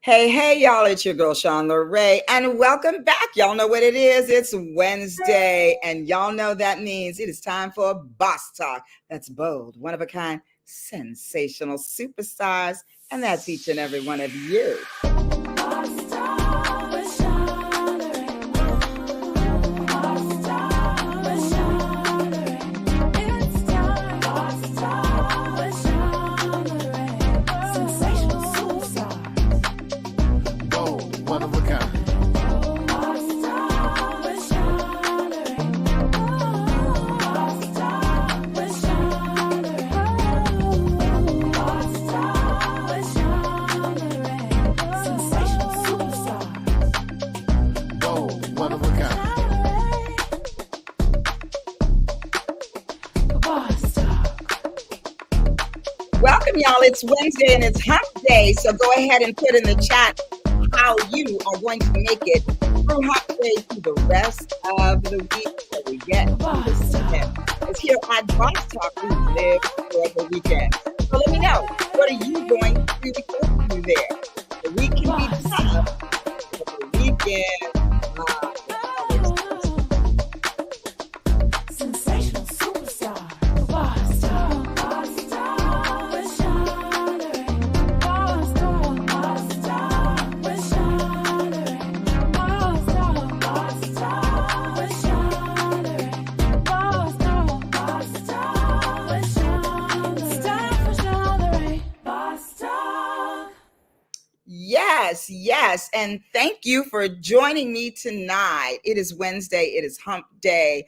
Hey, y'all, it's your girl, Sean LeRae, and welcome back. Y'all know what it is. It's Wednesday, and y'all know that means it is time for Boss Talk. That's bold, one of a kind, sensational superstars, and that's each and every one of you. Welcome, y'all. It's Wednesday and it's hump day. So go ahead and put in the chat how you are going to make it through hump day to the rest of the week so we get to the weekend. Because here at Boss Talk, we live for the weekend. So let me know, what are you going to go through there? The week can be tough, but the weekend, sensational superstar. Boss Talk. Boss Talk. We're shining. Boss Talk. Boss Talk. We're shining. Boss Talk. Boss Talk. We're shining. Boss Talk. Boss Talk. We're shining. It's time for shining. Boss Talk. Yes. And thank you for joining me tonight. It is Wednesday. It is hump day.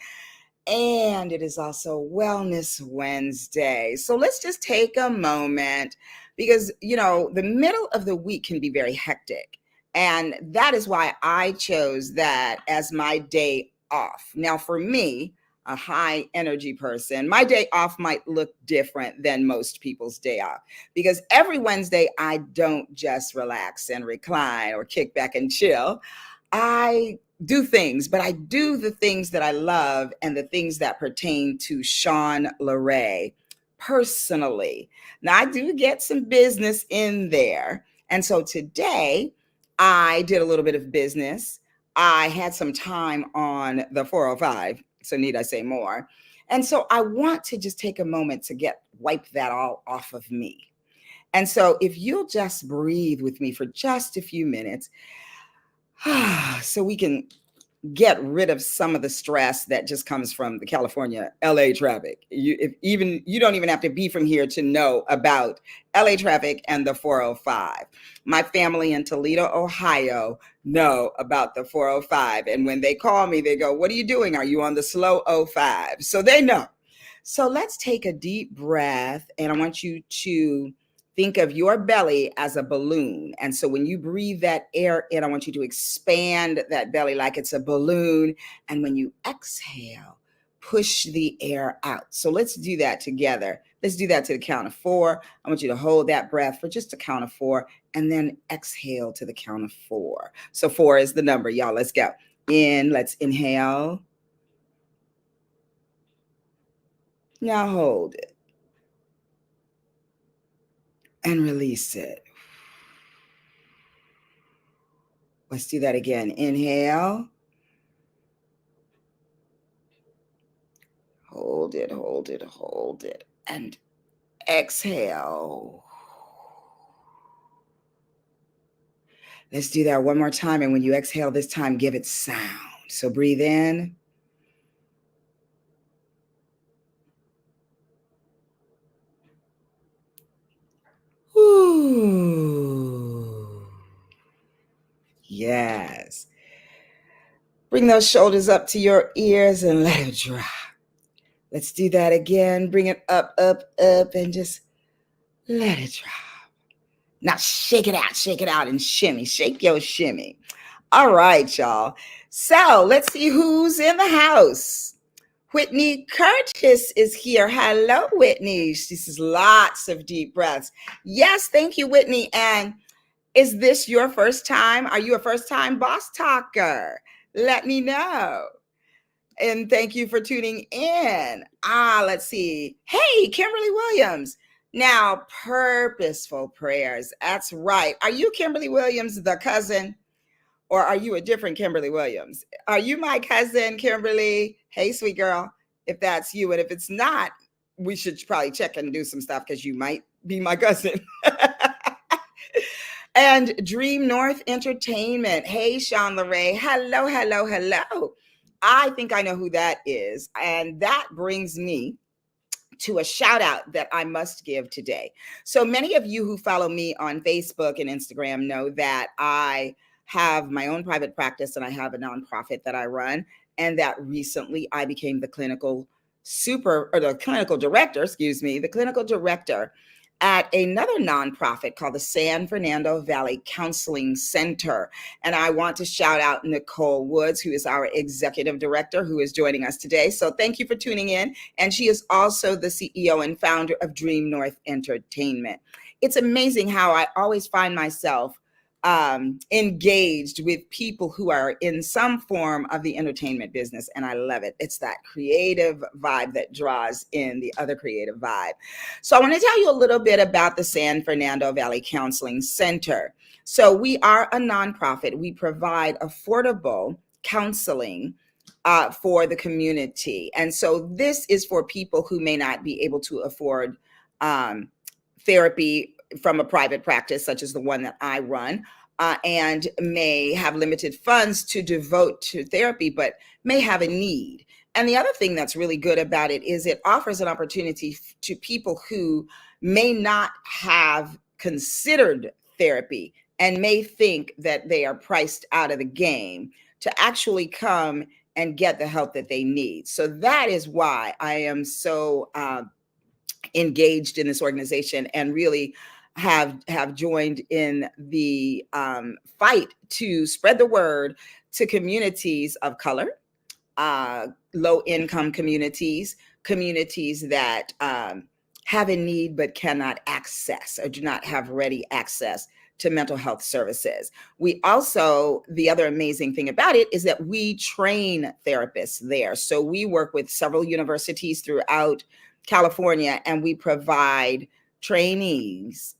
And it is also Wellness Wednesday. So let's just take a moment because, the middle of the week can be very hectic. And that is why I chose that as my day off. Now, for me, a high energy person, my day off might look different than most people's day off because every Wednesday, I don't just relax and recline or kick back and chill. I do things, but I do the things that I love and the things that pertain to Sean LeRae personally. Now, I do get some business in there. And so today, I did a little bit of business. I had some time on the 405, so need I say more. And so I want to just take a moment to wipe that all off of me. And so if you'll just breathe with me for just a few minutes, so we can get rid of some of the stress that just comes from the California LA traffic. You don't even have to be from here to know about LA traffic and the 405. My family in Toledo, Ohio know about the 405. And when they call me, they go, "What are you doing? Are you on the slow 05?" So they know. So let's take a deep breath, and I want you to think of your belly as a balloon. And so when you breathe that air in, I want you to expand that belly like it's a balloon. And when you exhale, push the air out. So let's do that together. Let's do that to the count of 4. I want you to hold that breath for just a count of 4 and then exhale to the count of 4. So 4 is the number, y'all. Let's go. Let's inhale. Now hold it. And release it. Let's do that again. Inhale. Hold it. And exhale. Let's do that one more time. And when you exhale this time, give it sound. So breathe in. Ooh. Yes. Bring those shoulders up to your ears and let it drop. Let's do that again. Bring it up, and just let it drop. Now shake it out and shimmy. Shake your shimmy. All right, y'all. So let's see who's in the house. Whitney Curtis is here. Hello, Whitney. She says lots of deep breaths. Yes, thank you, Whitney. And is this your first time? Are you a first-time boss talker? Let me know. And thank you for tuning in. Let's see. Hey, Kimberly Williams. Now, purposeful prayers. That's right. Are you Kimberly Williams, the cousin? Or are you a different Kimberly Williams? Are you my cousin, Kimberly? Hey, sweet girl, if that's you. And if it's not, we should probably check and do some stuff because you might be my cousin. And Dream North Entertainment. Hey, Sean LeRae. Hello, hello, hello. I think I know who that is. And that brings me to a shout out that I must give today. So many of you who follow me on Facebook and Instagram know that I have my own private practice and I have a nonprofit that I run, and that recently I became the clinical director, the clinical director at another nonprofit called the San Fernando Valley Counseling Center. And I want to shout out Nicole Woods, who is our executive director, who is joining us today. So thank you for tuning in. And she is also the CEO and founder of Dream North Entertainment. It's amazing how I always find myself engaged with people who are in some form of the entertainment business, and I love it. It's that creative vibe that draws in the other creative vibe. So I want to tell you a little bit about the San Fernando Valley Counseling Center. So we are a nonprofit. We provide affordable counseling for the community. And so this is for people who may not be able to afford therapy from a private practice, such as the one that I run, and may have limited funds to devote to therapy, but may have a need. And the other thing that's really good about it is it offers an opportunity to people who may not have considered therapy and may think that they are priced out of the game to actually come and get the help that they need. So that is why I am so engaged in this organization and really have joined in the fight to spread the word to communities of color, low income communities that have a need but cannot access or do not have ready access to mental health services. We also, the other amazing thing about it is that we train therapists there. So we work with several universities throughout California, and we provide traineeships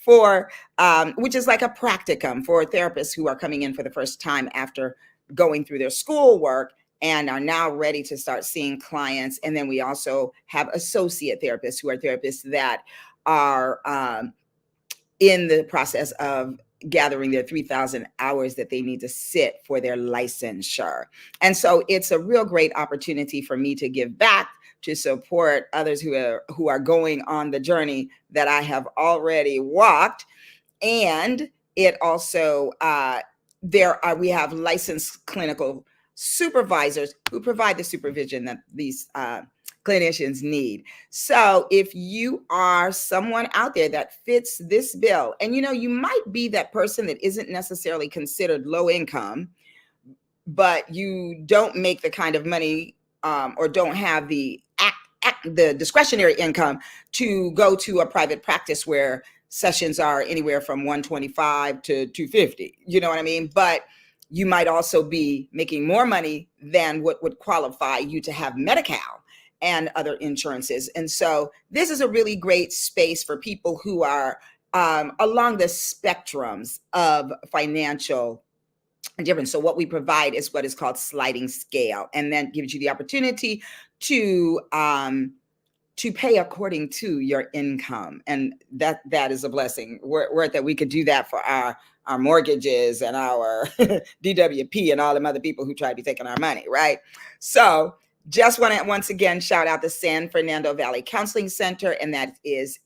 for which is like a practicum for therapists who are coming in for the first time after going through their schoolwork and are now ready to start seeing clients. And then we also have associate therapists who are therapists that are in the process of gathering their 3,000 hours that they need to sit for their licensure. And so it's a real great opportunity for me to give back, to support others who are going on the journey that I have already walked. And it also, we have licensed clinical supervisors who provide the supervision that these clinicians need. So if you are someone out there that fits this bill, and you might be that person that isn't necessarily considered low income, but you don't make the kind of money or don't have the discretionary income to go to a private practice where sessions are anywhere from 125 to 250, you know what I mean? But you might also be making more money than what would qualify you to have Medi-Cal and other insurances. And so this is a really great space for people who are along the spectrums of financial difference. So what we provide is what is called sliding scale, and that gives you the opportunity to pay according to your income. And that is a blessing. We're that we could do that for our mortgages and our DWP and all them other people who try to be taking our money, right? So just want to once again shout out the San Fernando Valley Counseling Center, and that is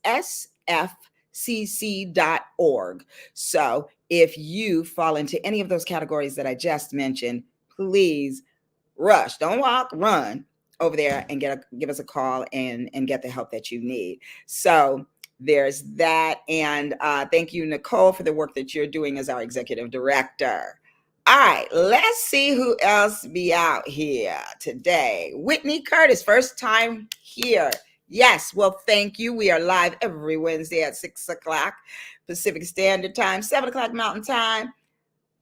sfcc.org. So if you fall into any of those categories that I just mentioned, please rush, don't walk, run over there and give us a call and get the help that you need. So there's that. And thank you, Nicole, for the work that you're doing as our executive director. All right, let's see who else be out here today. Whitney Curtis, first time here. Yes, well, thank you. We are live every Wednesday at 6 o'clock Pacific Standard Time, 7 o'clock Mountain Time,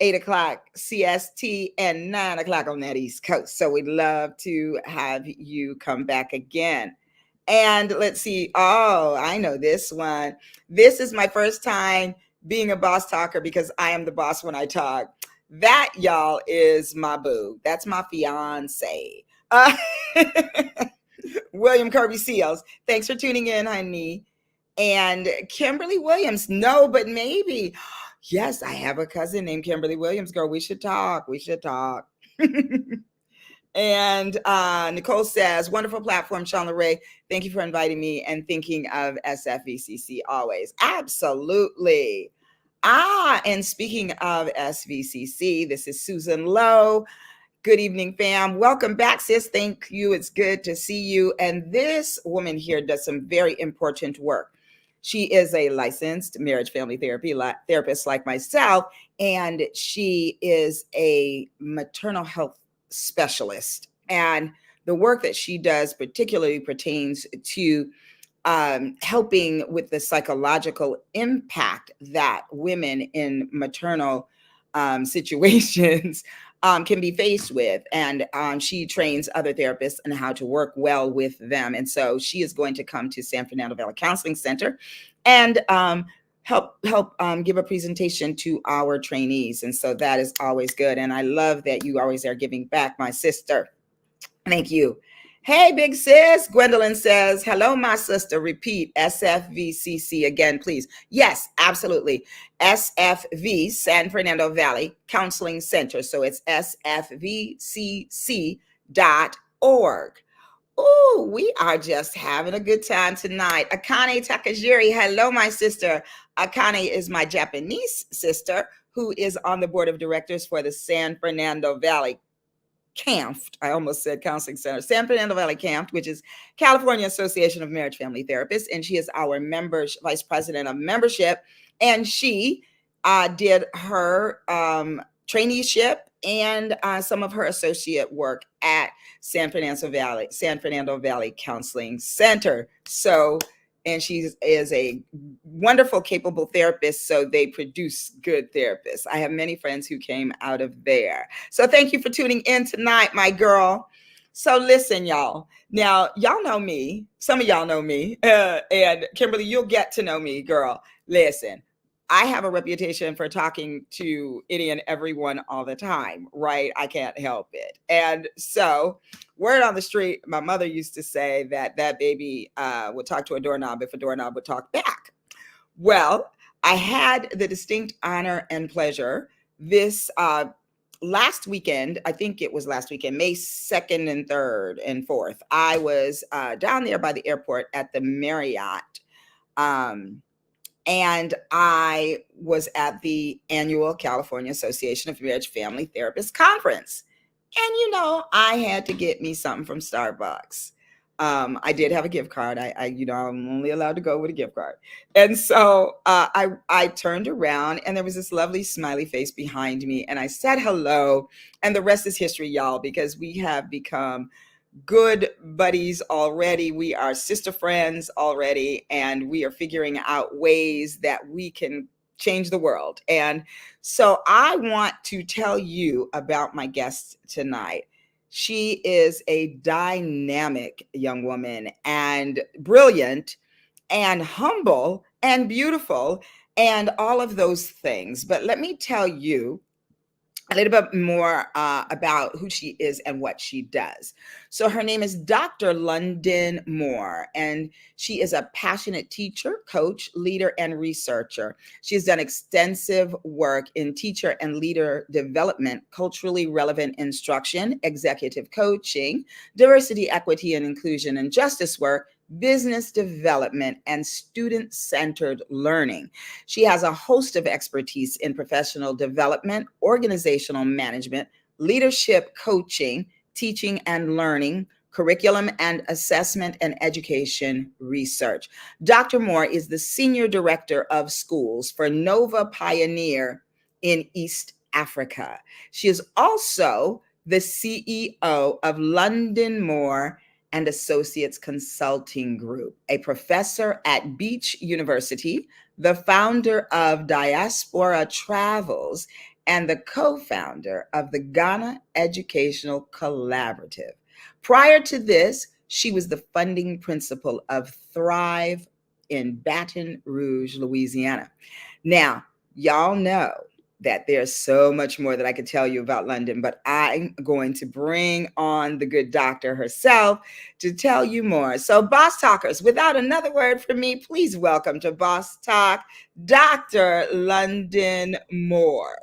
8 o'clock CST, and 9 o'clock on that East Coast. So we'd love to have you come back again. And let's see. Oh, I know this one. This is my first time being a boss talker because I am the boss when I talk. That, y'all, is my boo. That's my fiance. Uh, William Kirby Seals. Thanks for tuning in, honey. And Kimberly Williams. No, but maybe. Yes, I have a cousin named Kimberly Williams. Girl, we should talk. We should talk. And Nicole says, wonderful platform, Sean Ray. Thank you for inviting me and thinking of SFVCC always. Absolutely. And speaking of SVCC, this is Susan Lowe. Good evening, fam. Welcome back, sis. Thank you. It's good to see you. And this woman here does some very important work. She is a licensed marriage family therapist like myself, and she is a maternal health specialist. And the work that she does particularly pertains to helping with the psychological impact that women in maternal situations can be faced with. And she trains other therapists on how to work well with them. And so she is going to come to San Fernando Valley Counseling Center and help give a presentation to our trainees. And so that is always good. And I love that you always are giving back, my sister. Thank you. Hey, big sis. Gwendolyn says, hello, my sister. Repeat SFVCC again, please. Yes, absolutely. SFV, San Fernando Valley Counseling Center. So it's sfvcc.org. Oh, we are just having a good time tonight. Akane Takajiri. Hello, my sister. Akane is my Japanese sister who is on the board of directors for the San Fernando Valley CAMFT, I almost said Counseling Center, San Fernando Valley CAMFT, which is California Association of Marriage Family Therapists, and she is our vice president of membership, and she did her traineeship and some of her associate work at San Fernando Valley Counseling Center. So, and she is a wonderful, capable therapist. So they produce good therapists. I have many friends who came out of there. So thank you for tuning in tonight, my girl. So listen, y'all. Now, y'all know me. Some of y'all know me. And Kimberly, you'll get to know me, girl. Listen, I have a reputation for talking to any and everyone all the time, right? I can't help it. And so, word on the street, my mother used to say that baby would talk to a doorknob if a doorknob would talk back. Well, I had the distinct honor and pleasure this last weekend, I think it was last weekend, May 2nd and 3rd and 4th. I was down there by the airport at the Marriott. And I was at the annual California Association of Marriage Family Therapists conference. And, I had to get me something from Starbucks. I did have a gift card. I'm only allowed to go with a gift card. And so I turned around and there was this lovely smiley face behind me. And I said hello. And the rest is history, y'all, because we have become good buddies already. We are sister friends already, and we are figuring out ways that we can change the world. And so I want to tell you about my guest tonight. She is a dynamic young woman and brilliant and humble and beautiful and all of those things. But let me tell you a little bit more about who she is and what she does. So her name is Dr. London Moore, and she is a passionate teacher, coach, leader, and researcher. She has done extensive work in teacher and leader development, culturally relevant instruction, executive coaching, diversity, equity, and inclusion and justice work, business development, and student-centered learning. She has a host of expertise in professional development, organizational management, leadership coaching, teaching and learning, curriculum and assessment, and education research. Dr. Moore is the Senior Director of Schools for Nova Pioneer in East Africa. She is also the CEO of London Moore and Associates Consulting Group, a professor at Beach University, the founder of Diaspora Travels, and the co-founder of the Ghana Educational Collaborative. Prior to this, She was the funding principal of Thrive in Baton Rouge, Louisiana. Now, y'all know that there's so much more that I could tell you about London, but I'm going to bring on the good doctor herself to tell you more. So, Boss Talkers, without another word from me, please welcome to Boss Talk, Dr. London Moore.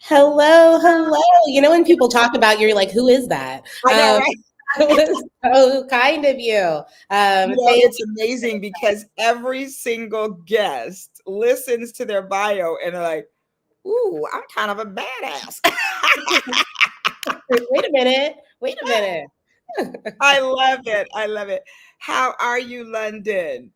Hello, hello. You know, when people talk about you, you're like, who is that? I know, right? It was so kind of you. It's amazing because every single guest listens to their bio and they're like, ooh, I'm kind of a badass. Wait a minute. Wait a minute. I love it. I love it. How are you, London?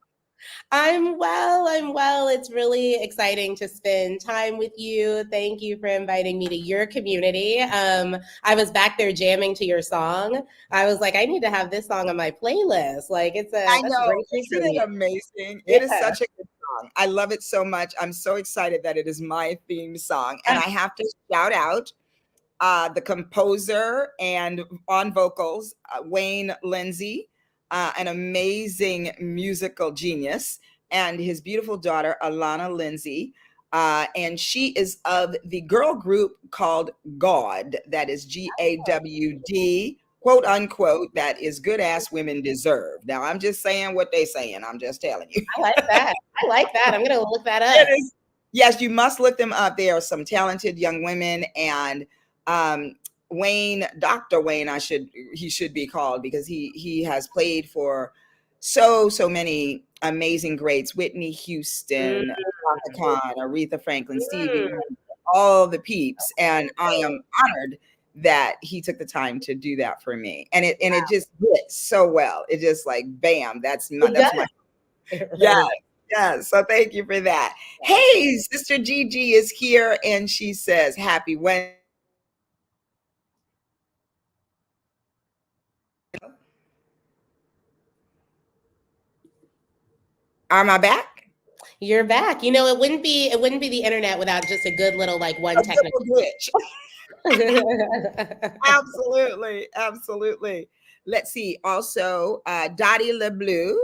I'm well. I'm well. It's really exciting to spend time with you. Thank you for inviting me to your community. I was back there jamming to your song. I was like, I need to have this song on my playlist. Like, I that's a know. great thing for Isn't it me. amazing? Yeah. It is such a good song. I love it so much. I'm so excited that it is my theme song. And I have to shout out the composer and on vocals, Wayne Lindsay, an amazing musical genius, and his beautiful daughter, Alana Lindsay. And she is of the girl group called God, that is GAWD, quote unquote, that is good ass women deserve. Now, I'm just saying what they saying. I'm just telling you. I like that. I like that. I'm going to look that up. It is, yes, you must look them up. They are some talented young women, and Wayne, Dr. Wayne, he should be called because he has played for so many amazing greats: Whitney Houston, Chaka Khan, Aretha Franklin, Stevie Wonder, all the peeps. And I am honored that he took the time to do that for me, and it just hit so well. It just like bam, that's my yeah. Yeah, so thank you for that. Hey, Sister Gigi is here and she says, Happy Wednesday. Am I back? You're back. You know, it wouldn't be the internet without just a good little like one A technical glitch. Absolutely. Let's see. Also, Dottie LeBeau.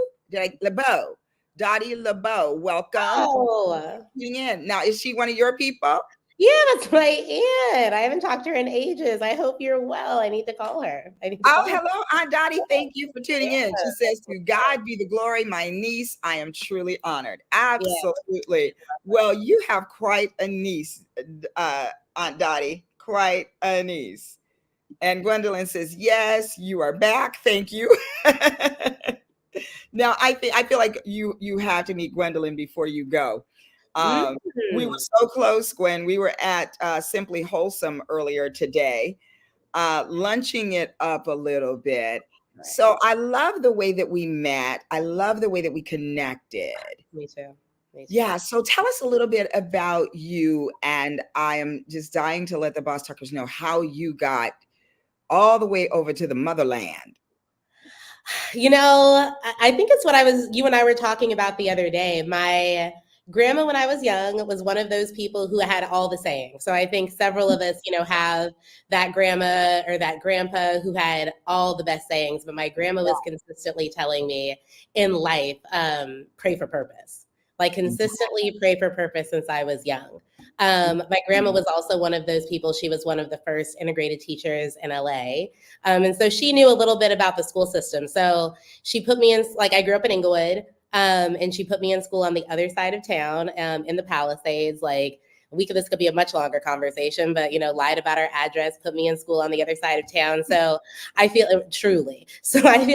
Dottie LeBeau, welcome. Oh, In. Now, is she one of your people? yeah, that's my aunt. I haven't talked to her in ages. I hope you're well. I need to call her. Hello, Aunt Dottie. Thank you for tuning in. She says, to God be the glory, my niece. I am truly honored. Absolutely. Yeah. Well, you have quite a niece, Aunt Dottie. Quite a niece. And Gwendolyn says, yes, you are back. Thank you. Now, I feel like you have to meet Gwendolyn before you go. We were so close, Gwen. We were at Simply Wholesome earlier today, lunching it up a little bit. Right. So I love the way that we met. I love the way that we connected. Me too. Yeah. So tell us a little bit about you. And I am just dying to let the Boss Talkers know how you got all the way over to the motherland. You know, I think it's what you and I were talking about the other day. My grandma, when I was young, was one of those people who had all the sayings. So I think several of us, have that grandma or that grandpa who had all the best sayings. But my grandma was consistently telling me in life, pray for purpose. Like consistently pray for purpose since I was young. My grandma was also one of those people. She was one of the first integrated teachers in LA. And so she knew a little bit about the school system. So she put me in, like I grew up in Inglewood, and she put me in school on the other side of town, in the Palisades. Like this could be a much longer conversation, but lied about our address, put me in school on the other side of town. So I feel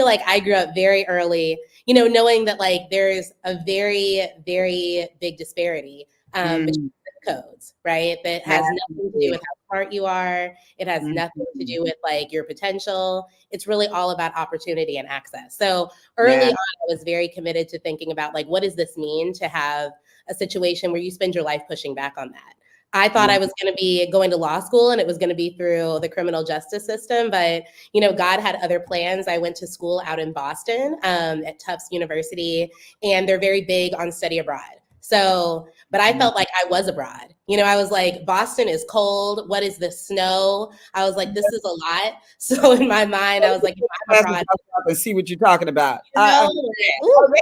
like I grew up very early, knowing that like there's a very, very big disparity between codes, right? That has nothing to do with how smart you are. It has nothing to do with like your potential. It's really all about opportunity and access. So early on, I was very committed to thinking about like, what does this mean to have a situation where you spend your life pushing back on that? I thought I was going to be going to law school and it was going to be through the criminal justice system, but God had other plans. I went to school out in Boston, at Tufts University, and they're very big on study abroad. So, but I felt like I was abroad. I was like, Boston is cold. What is the snow? I was like, this is a lot. So in my mind, I was like, I'm abroad. And see what you're talking about. Ooh.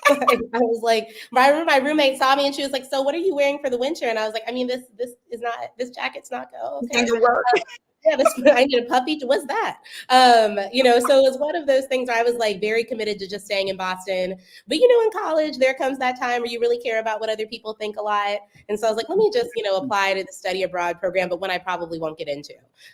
I was like, my roommate saw me and she was like, so what are you wearing for the winter? And I was like, I mean, this jacket's not okay. Work. Yeah, I need a puppy. What's that? So it was one of those things where I was like very committed to just staying in Boston. But in college, there comes that time where you really care about what other people think a lot. And so I was like, let me just, apply to the study abroad program, but one I probably won't get into.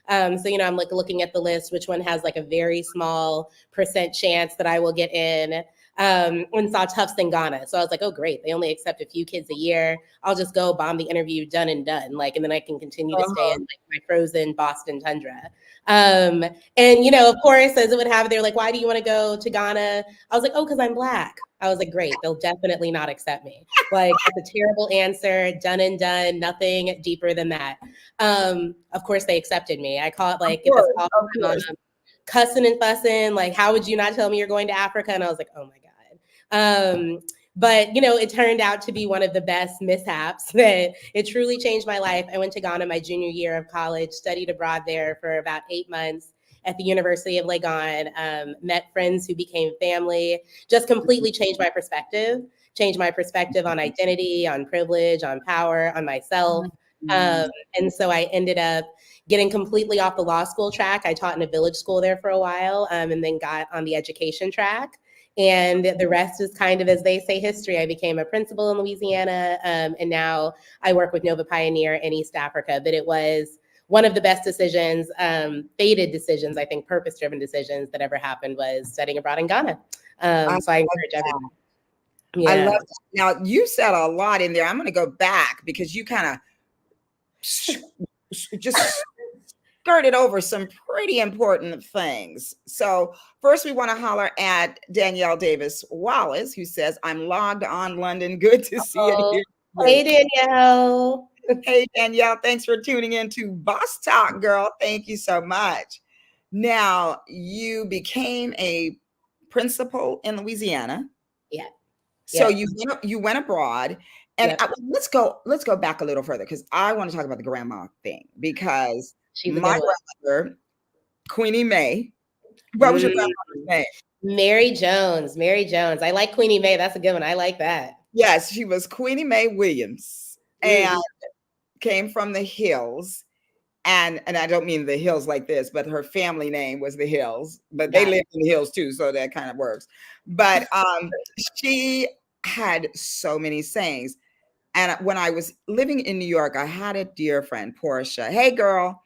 So I'm like looking at the list, which one has like a very small % chance that I will get in. And saw Tufts in Ghana. So I was like, oh, great. They only accept a few kids a year. I'll just go bomb the interview, done and done. And then I can continue to stay in my frozen Boston tundra. And, of course, as it would have, they're like, why do you want to go to Ghana? I was like, oh, because I'm Black. I was like, great. They'll definitely not accept me. That's a terrible answer. Done and done. Nothing deeper than that. Of course, they accepted me. I call it get this call from my mom, cussing and fussing. How would you not tell me you're going to Africa? And I was like, oh my God. But it turned out to be one of the best mishaps that it truly changed my life. I went to Ghana my junior year of college, studied abroad there for about 8 months at the University of Legon, met friends who became family, just completely changed my perspective on identity, on privilege, on power, on myself. And so I ended up getting completely off the law school track. I taught in a village school there for a while, and then got on the education track. And the rest is kind of, as they say, history. I became a principal in Louisiana, and now I work with Nova Pioneer in East Africa. But it was one of the best decisions, fated decisions, I think, purpose-driven decisions that ever happened was studying abroad in Ghana. So I encourage everyone. Yeah. I love that. Now, you said a lot in there. I'm going to go back because you kind of just skirted over some pretty important things. So first we want to holler at Danielle Davis Wallace, who says, I'm logged on London. Good to see you. Hey, Danielle. Hey, Danielle. Thanks for tuning in to Boss Talk, girl. Thank you so much. Now, you became a principal in Louisiana. Yeah. So you went abroad. And let's go back a little further because I want to talk about the grandma thing because my grandmother, Queenie Mae. What was your grandmother's name? Mary Jones. I like Queenie Mae. That's a good one. I like that. Yes, she was Queenie Mae Williams and came from the Hills. And I don't mean the Hills like this, but her family name was the Hills. But they lived in the Hills too, so that kind of works. But she had so many sayings. And when I was living in New York, I had a dear friend, Portia. Hey, girl.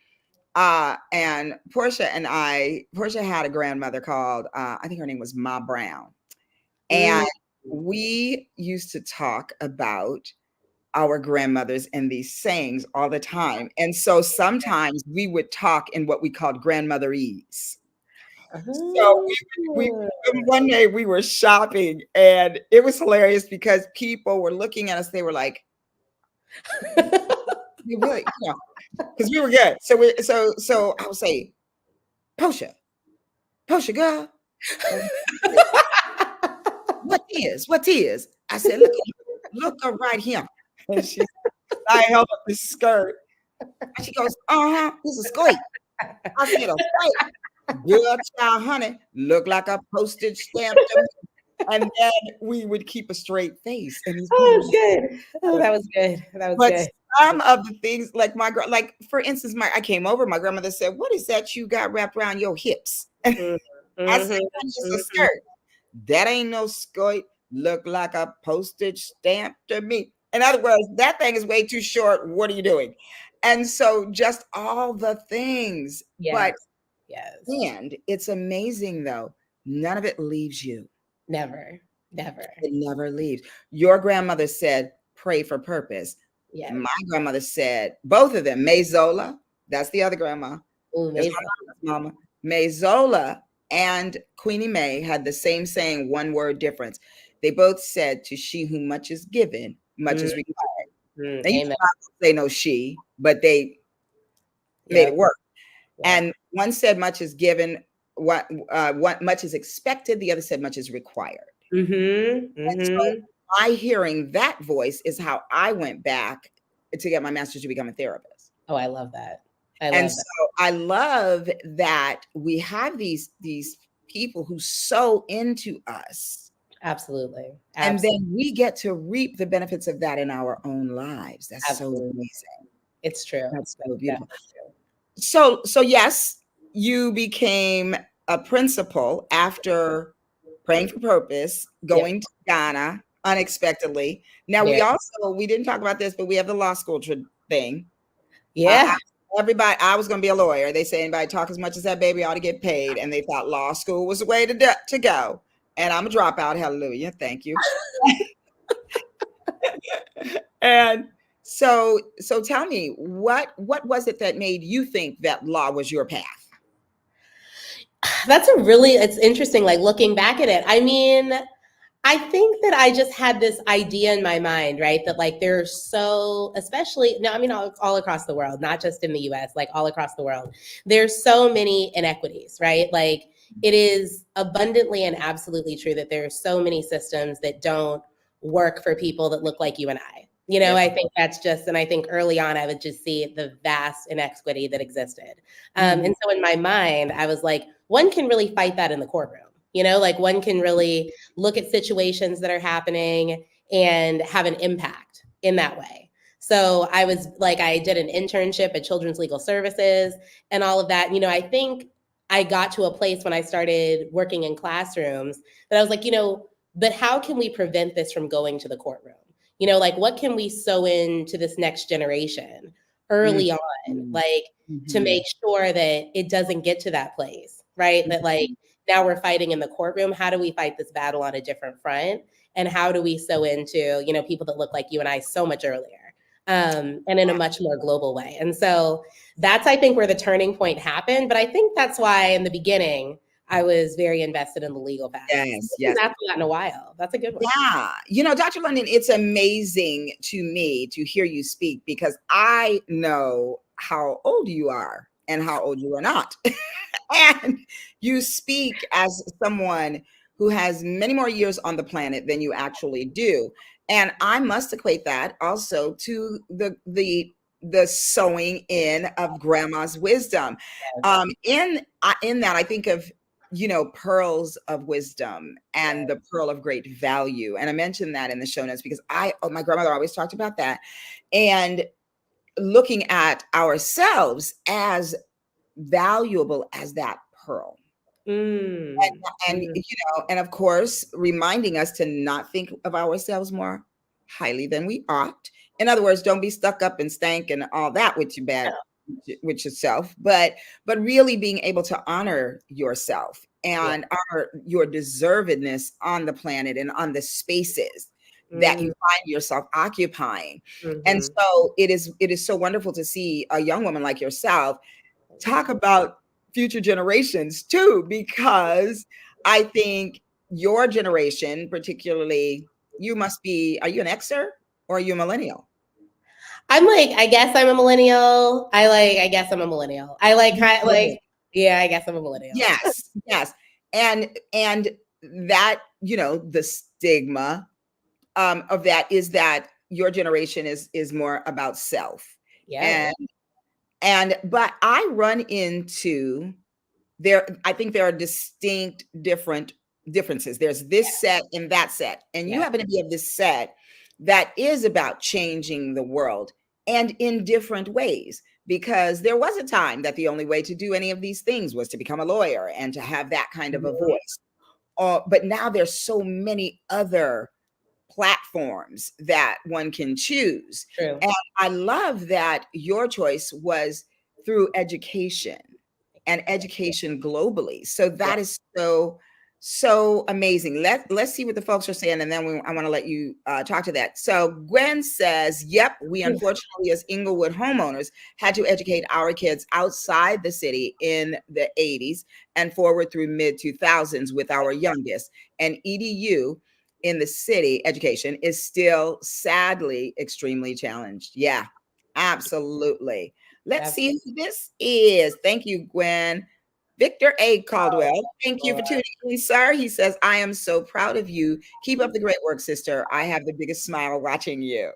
And Portia had a grandmother called, I think her name was Ma Brown. And we used to talk about our grandmothers and these sayings all the time. And so sometimes we would talk in what we called grandmotherese. So one day we were shopping and it was hilarious because people were looking at us. They were like, because we were good. So I would say, Portia, girl, what is? I said, look her right here. And I held up this skirt. And she goes, this is skirt. I said, a skirt. Good child, honey, look like a postage stamp to me. And then we would keep a straight face. And good. Oh, that was good. Good. Some of the things, like for instance, I came over. My grandmother said, "What is that you got wrapped around your hips?" I said, "That's just a skirt. That ain't no skirt. Look like a postage stamp to me." In other words, that thing is way too short. What are you doing? And so, just all the things. Yes. And it's amazing though. None of it leaves you. Never. It never leaves. Your grandmother said, "Pray for purpose." Yeah. My grandmother said, both of them, Mayzola, that's the other grandma. Mama. Mayzola and Queenie Mae had the same saying, one word difference. They both said, to she who much is given, much is required. They used to not say no she, but they made it work. Yeah. And one said much is given, what much is expected. The other said much is required. And so my hearing that voice is how I went back to get my master's to become a therapist. Oh, I love that. I And love that. so I love that we have these people who sow into us, Absolutely. and Absolutely. then we get to reap the benefits of that in our own lives. That's so Absolutely. amazing. It's true. That's That's so beautiful. definitely true. So yes, you became a principal after praying for purpose, Yep. going to Ghana unexpectedly. Now Very. we didn't talk about this, but we have the law school thing. Yeah. Everybody, I was going to be a lawyer. They say anybody talk as much as that baby ought to get paid, and they thought law school was the way to go. And I'm a dropout. Hallelujah. Thank you. And so tell me, what was it that made you think that law was your path? That's a really, it's interesting, like looking back at it. I mean, I think that I just had this idea in my mind, right? That like there's so, especially, no, I mean, all across the world, not just in the US, like all across the world, there's so many inequities, right? Like it is abundantly and absolutely true that there are so many systems that don't work for people that look like you and I. You know, Yes. I think that's just, and I think early on I would just see the vast inequity that existed. And so in my mind, I was like, one can really fight that in the courtroom. You know, like one can really look at situations that are happening and have an impact in that way. So I was like, I did an internship at Children's Legal Services and all of that. You know, I think I got to a place when I started working in classrooms that I was like, you know, but how can we prevent this from going to the courtroom? You know, like what can we sow into this next generation early on, like to make sure that it doesn't get to that place, right? That like now we're fighting in the courtroom. How do we fight this battle on a different front? And how do we sow into, you know, people that look like you and I so much earlier, and in a much more global way? And so that's, I think, where the turning point happened. But I think that's why in the beginning, I was very invested in the legal path. Yes, yes. That's not in a while. That's a good one. Yeah. You know, Dr. London, it's amazing to me to hear you speak because I know how old you are and how old you are not. And you speak as someone who has many more years on the planet than you actually do. And I must equate that also to the sowing in of grandma's wisdom. In that, I think of, you know, pearls of wisdom and the pearl of great value. And I mentioned that in the show notes because my grandmother always talked about that. And looking at ourselves as valuable as that pearl. Mm. And you know, and of course, reminding us to not think of ourselves more highly than we ought. In other words, don't be stuck up and stank and all that with your bad with yourself, but really being able to honor yourself and honor your deservedness on the planet and on the spaces that you find yourself occupying. And so it is so wonderful to see a young woman like yourself talk about future generations too, because I think your generation, particularly, are you an Xer or are you a millennial? I'm like, I guess I'm a millennial. I guess I'm a millennial. I like, yeah, I guess I'm a millennial. Yes, yes. And that, you know, the stigma of that is that your generation is more about self. Yeah. But I run into I think there are distinct differences. There's this set and that set. And you happen to be of this set that is about changing the world and in different ways. Because there was a time that the only way to do any of these things was to become a lawyer and to have that kind of a voice. But now there's so many other platforms that one can choose. True. And I love that your choice was through education and education globally. So that is so amazing. Let's see what the folks are saying, and then I want to let you talk to that. So Gwen says, "Yep, we unfortunately as Inglewood homeowners had to educate our kids outside the city in the 80s and forward through mid 2000s with our youngest. And EDU in the city education is still sadly extremely challenged." Yeah, absolutely. Let's see who this is. Thank you, Gwen. Victor A. Caldwell, thank you for tuning in, sir. He says, I am so proud of you. Keep up the great work, sister. I have the biggest smile watching you.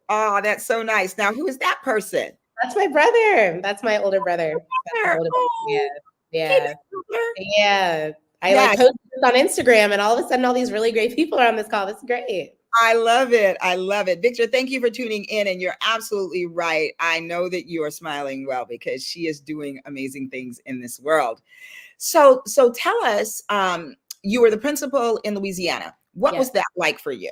Oh, that's so nice. Now, who is that person? That's my brother. That's my older brother. That's my older brother. Yeah. Oh, hey, Yeah. brother. Yeah. I Yeah, like posted this on Instagram and all of a sudden all these really great people are on this call. This is great. I love it. I love it. Victor, thank you for tuning in. And you're absolutely right. I know that you are smiling well because she is doing amazing things in this world. So tell us, you were the principal in Louisiana. What Yes. was that like for you?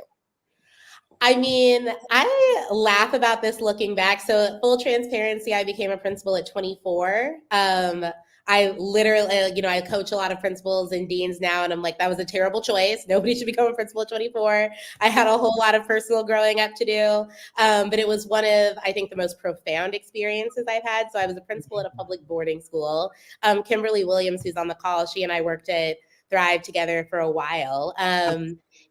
I mean, I laugh about this looking back. So, full transparency, I became a principal at 24. I literally, I coach a lot of principals and deans now, and I'm like, that was a terrible choice. Nobody should become a principal at 24. I had a whole lot of personal growing up to do, but it was one of, I think, the most profound experiences I've had. So, I was a principal at a public boarding school. Kimberly Williams, who's on the call, she and I worked at Thrive together for a while.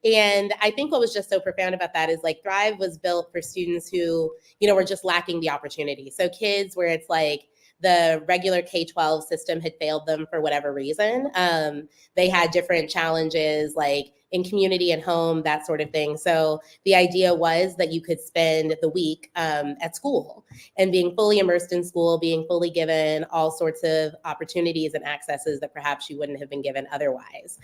And I think what was just so profound about that is like Thrive was built for students who, were just lacking the opportunity. So kids where it's like the regular K-12 system had failed them for whatever reason. They had different challenges like in community and home, that sort of thing. So the idea was that you could spend the week at school and being fully immersed in school, being fully given all sorts of opportunities and accesses that perhaps you wouldn't have been given otherwise.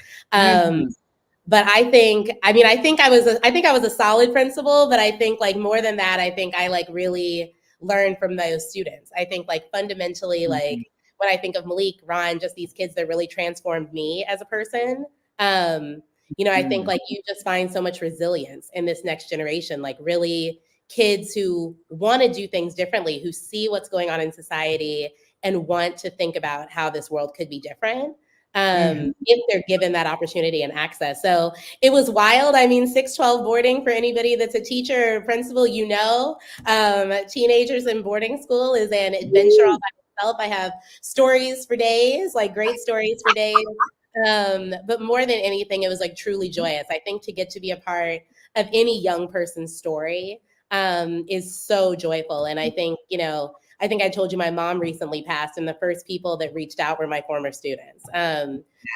But I think I was a solid principal, but I think like more than that, I think I like really learned from those students. I think like fundamentally, like when I think of Malik, Ron, just these kids that really transformed me as a person. I think like you just find so much resilience in this next generation, like really kids who want to do things differently, who see what's going on in society and want to think about how this world could be different. If they're given that opportunity and access. So it was wild. I mean, 612 boarding for anybody that's a teacher or principal, teenagers in boarding school is an adventure all by itself. I have stories for days, like great stories for days. But more than anything, it was like truly joyous. I think to get to be a part of any young person's story is so joyful. And I think, I told you my mom recently passed, and the first people that reached out were my former students,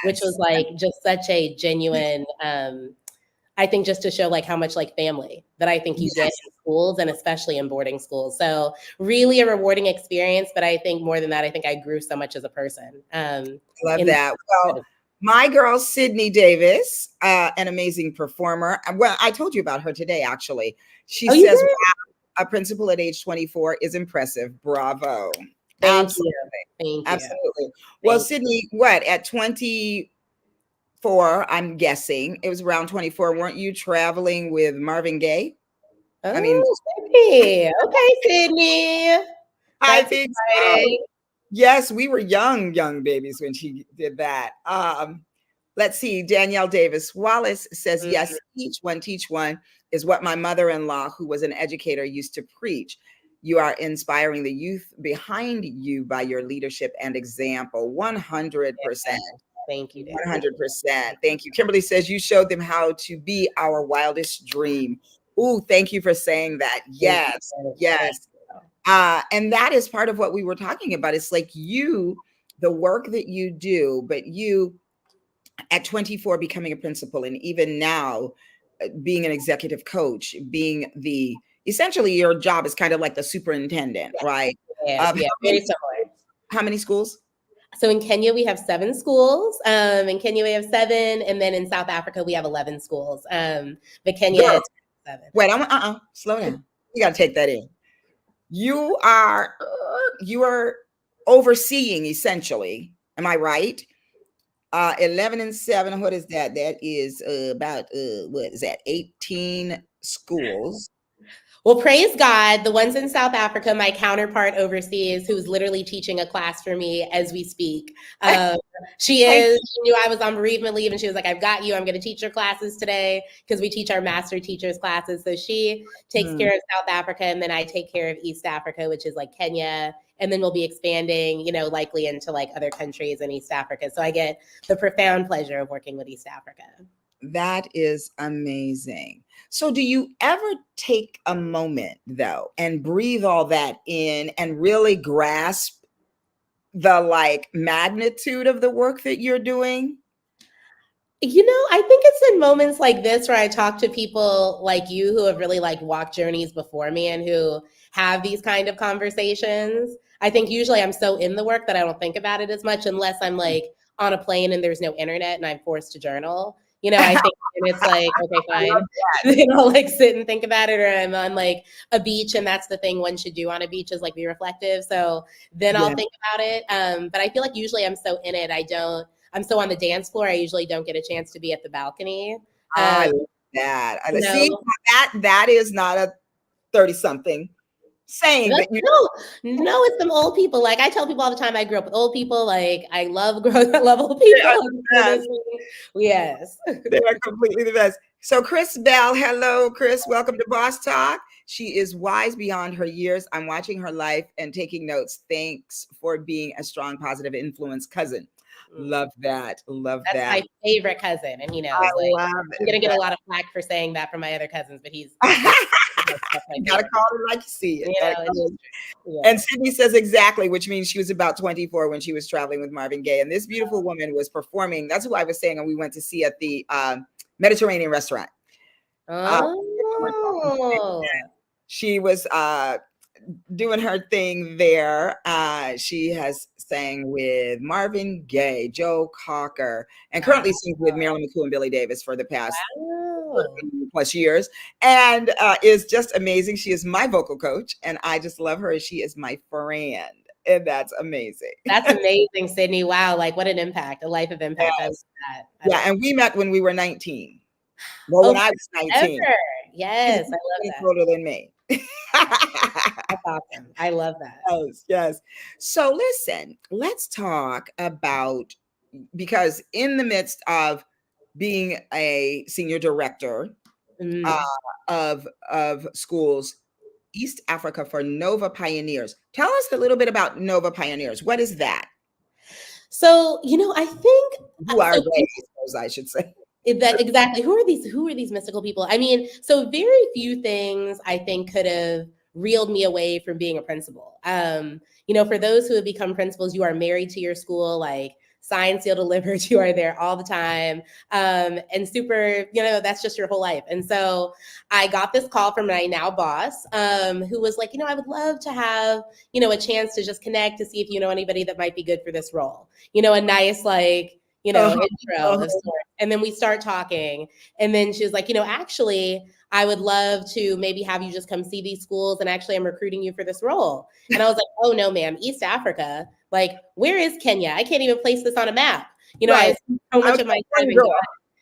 which was like just such a genuine, I think just to show like how much like family that I think you get in schools and especially in boarding schools. So really a rewarding experience. But I think more than that, I think I grew so much as a person. Love that. Well, my girl, Sydney Davis, an amazing performer. Well, I told you about her today, actually. She says, wow, a principal at age 24 is impressive. Bravo. Thank you. Thank you. Absolutely. Well, Sydney, what, at 24, I'm guessing, it was around 24, weren't you traveling with Marvin Gaye? Oh, I mean, Sydney. Okay, Sydney. I think so. Yes, we were young babies when she did that. Let's see. Danielle Davis Wallace says, yes, teach one is what my mother-in-law, who was an educator, used to preach. You are inspiring the youth behind you by your leadership and example. 100%. Thank you, 100%. Thank you. Kimberly says you showed them how to be our wildest dream. Ooh, thank you for saying that. Yes, yes. And that is part of what we were talking about. It's like the work that you do, but you at 24 becoming a principal, and even now being an executive coach, being essentially your job is kind of like the superintendent, right? Very similar. How many schools? So in Kenya, we have 7 schools. In Kenya, we have 7. And then in South Africa, we have 11 schools. But Kenya is 7. Wait, slow down. You got to take that in. You are overseeing essentially. Am I right? 11 and 7. What is that? That is about what is that? 18 schools. Well, praise God, the ones in South Africa, my counterpart overseas, who's literally teaching a class for me as we speak. She knew I was on bereavement leave, and she was like, I've got you. I'm going to teach your classes today because we teach our master teachers classes. So she takes care of South Africa, and then I take care of East Africa, which is like Kenya. And then we'll be expanding, likely into like other countries in East Africa. So I get the profound pleasure of working with East Africa. That is amazing. So do you ever take a moment though and breathe all that in and really grasp the like magnitude of the work that you're doing? I think it's in moments like this where I talk to people like you who have really like walked journeys before me and who have these kind of conversations. I think usually I'm so in the work that I don't think about it as much unless I'm like on a plane and there's no internet and I'm forced to journal. I think and it's like, okay, I fine. love that. Like sit and think about it, or I'm on like a beach and that's the thing one should do on a beach is like be reflective. So then I'll Yeah, think about it. But I feel like usually I'm so in it, I'm so on the dance floor, I usually don't get a chance to be at the balcony. I Um, love that. you See, know, that is not a 30-something saying that you. no, it's some old people. Like I tell people all the time, I grew up with old people. Like I love growth, I love old They are people. the best. Yes. They are completely the best. So, Chris Bell, hello, Chris. Welcome to Boss Talk. She is wise beyond her years. I'm watching her life and taking notes. Thanks for being a strong, positive influence cousin. Love that. Love That's that. my favorite cousin, and he I knows. Like love I'm gonna get a that. lot of flack for saying that from my other cousins, but he's that's my You gotta favorite. call it like you see it. Gotta It's call just it. yeah. And Sydney says exactly, which means she was about 24 when she was traveling with Marvin Gaye. And this beautiful woman was performing. That's who I was saying, and we went to see at the Mediterranean restaurant. Uh, Oh. she was doing her thing there. She has sang with Marvin Gaye, Joe Cocker, and Wow. currently sings with Marilyn McCoo and Billy Davis for the past Wow. plus years, and is just amazing. She is my vocal coach, and I just love her. She is my friend, and that's amazing. That's amazing, Sydney. Wow, like what an impact, a life of impact. I love Yes. that. I Yeah, love and we met when we were 19. Well, when Oh, I was 19. ever. She's Yes, I love 20 that. older than me. That's awesome. I love that. Yes, yes. So listen, let's talk about, because in the midst of being a senior director uh, Mm. of schools, East Africa for Nova Pioneers. Tell us a little bit about Nova Pioneers. What is that? So, I think Who are so they? I suppose I should say. that exactly who are these mystical people? I mean, so very few things I think could have reeled me away from being a principal. For those who have become principals, you are married to your school, like signed, sealed, delivered. You are there all the time, and super. That's just your whole life. And so, I got this call from my now boss, who was like, I would love to have a chance to just connect to see if you know anybody that might be good for this role. A nice like Uh-huh, intro uh-huh. of sorts. And then we start talking. And then she was like, actually, I would love to maybe have you just come see these schools. And actually, I'm recruiting you for this role. And I was like, oh, no, ma'am, East Africa. Like, where is Kenya? I can't even place this on a map. I Right. spent so I'm much of my time a in girl. Ghana.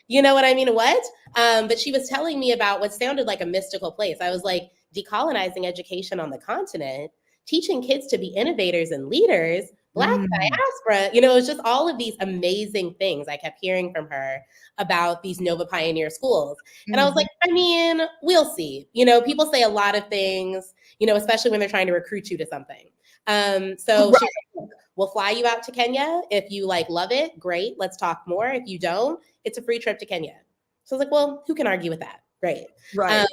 You know what I mean? What? But she was telling me about what sounded like a mystical place. I was like, decolonizing education on the continent, teaching kids to be innovators and leaders, Black Mm, diaspora, it was just all of these amazing things I kept hearing from her about these Nova Pioneer schools. And I was mhm. like, I mean, we'll see. People say a lot of things, especially when they're trying to recruit you to something. So Right, she's like, we'll fly you out to Kenya. If you love it, great. Let's talk more. If you don't, it's a free trip to Kenya. So I was like, well, who can argue with that? Great. Um, right.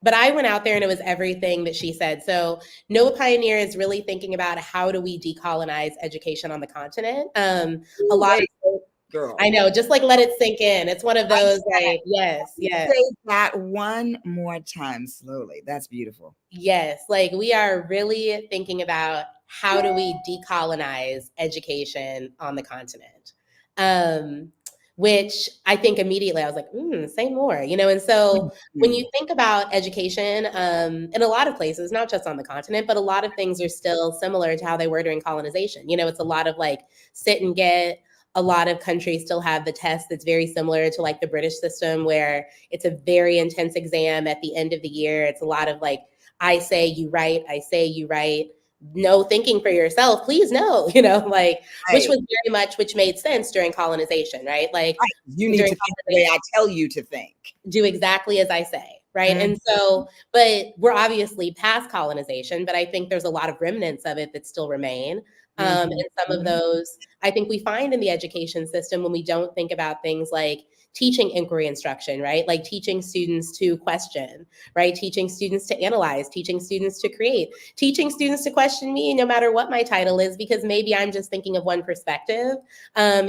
but I went out there and it was everything that she said. So Nova Pioneer is really thinking about how do we decolonize education on the continent. A Ooh, lot wait, of girl. I know, just like let it sink in. It's one of I those said, like, yes, yes, say that one more time slowly. That's beautiful. yes. Like we are really thinking about how do we decolonize education on the continent. Um, which I think immediately I was like, say more, And so when Mhm. you think about education in a lot of places, not just on the continent, but a lot of things are still similar to how they were during colonization. It's a lot of like sit and get. A lot of countries still have the test that's very similar to like the British system, where it's a very intense exam at the end of the year. It's a lot of like, I say you write, I say you write. No thinking for yourself, please no, which Right, was very much which made sense during colonization, right? Like right. You need during to think the way colonization, I tell you to think. do exactly as I say, right? Mhm. And so, but we're obviously past colonization, but I think there's a lot of remnants of it that still remain. Mhm. And some of those I think we find in the education system when we don't think about things like teaching inquiry instruction, right? Like teaching students to question, right? Teaching students to analyze, teaching students to create, teaching students to question me no matter what my title is, because maybe I'm just thinking of one perspective.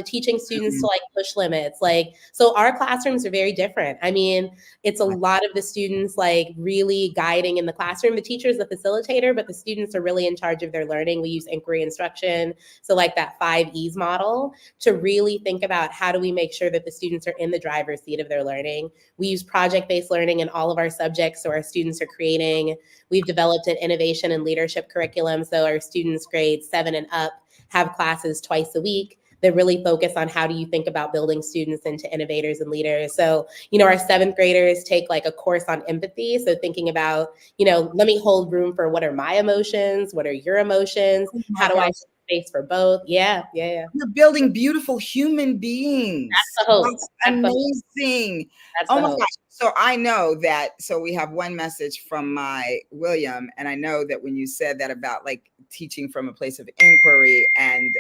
Teaching students to like push limits. Like, so our classrooms are very different. I mean, it's a lot of the students like really guiding in the classroom. The teacher is the facilitator, but the students are really in charge of their learning. We use inquiry instruction. So like that 5 E's model to really think about how do we make sure that the students are in the driver's seat of their learning. We use project-based learning in all of our subjects. So our students are creating, we've developed an innovation and leadership curriculum. So our students grades 7 and up have classes twice a week that really focus on how do you think about building students into innovators and leaders. So, you know, our 7th graders take like a course on empathy. So thinking about, you know, let me hold room for what are my emotions? What are your emotions? Oh my How do I gosh. make space for both? Yeah. You're building beautiful human beings. That's the hope. That's That's the hope. amazing. That's Oh the my hope. gosh. So I know that, so we have one message from my William, and I know that when you said that about like teaching from a place of inquiry and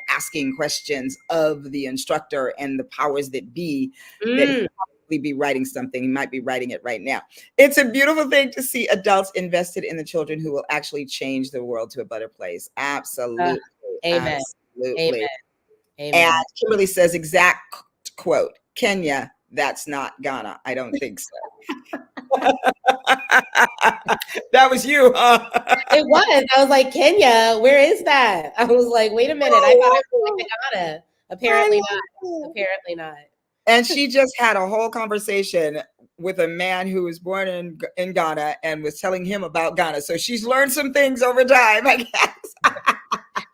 asking questions of the instructor and the powers that be, that he Mm, probably be writing something. He might be writing it right now. It's a beautiful thing to see adults invested in the children who will actually change the world to a better place. Absolutely. amen. Absolutely. Amen. And Amen. Kimberly says, exact quote, Kenya, that's not Ghana. I don't think so. That was you, huh? It was. I was like, Kenya, where is that? I was like, wait a minute. I thought I was going to Ghana. I Apparently not. love it. Apparently not. And she just had a whole conversation with a man who was born in Ghana and was telling him about Ghana. So she's learned some things over time, I guess.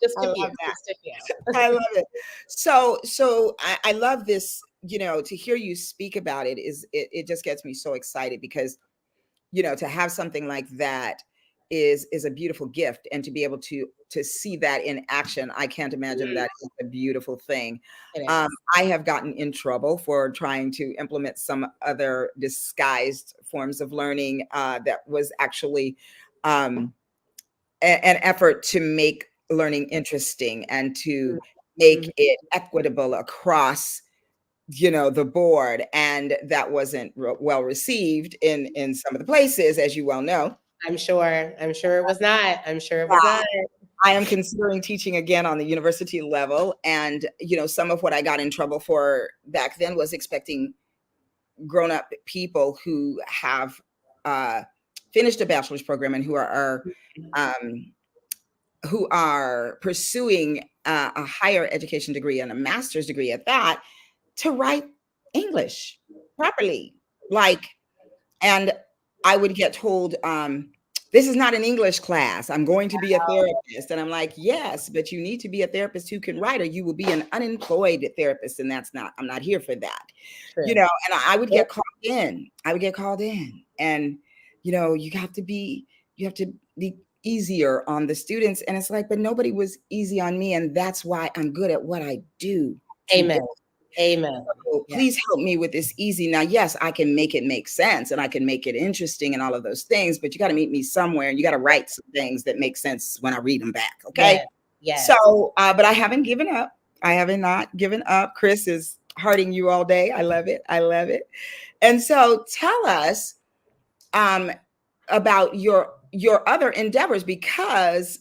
Just I a love few. that. Just a few. I love it. So I love this, you know, to hear you speak about it it just gets me so excited because, you know, to have something like that is a beautiful gift, and to be able to see that in action, I can't imagine that is a beautiful thing. It is. I have gotten in trouble for trying to implement some other disguised forms of learning that was actually an effort to make learning interesting and to Mhm. make it equitable across, you know, the board, and that wasn't well received in some of the places, as you well know. I'm sure. I'm sure it was not. I'm sure it was not. I am considering teaching again on the university level, and you know, some of what I got in trouble for back then was expecting grown-up people who have finished a bachelor's program and um, who are pursuing a higher education degree and a master's degree at that, to write English properly. Like, and I would get told, this is not an English class. I'm going to be a therapist. And I'm like, yes, but you need to be a therapist who can write, or you will be an unemployed therapist. And I'm not here for that. True. You know, and I would get called in. I would get called in. And, you know, you have to be easier on the students. And it's like, but nobody was easy on me. And that's why I'm good at what I do today. Amen. Amen. So Yeah. please help me with this easy. Now, yes, I can make it make sense and I can make it interesting and all of those things, but you got to meet me somewhere and you got to write some things that make sense when I read them back. Okay. Yes. Yes. So, but I haven't given up. I have not given up. Chris is hearting you all day. I love it. I love it. And so tell us about your other endeavors, because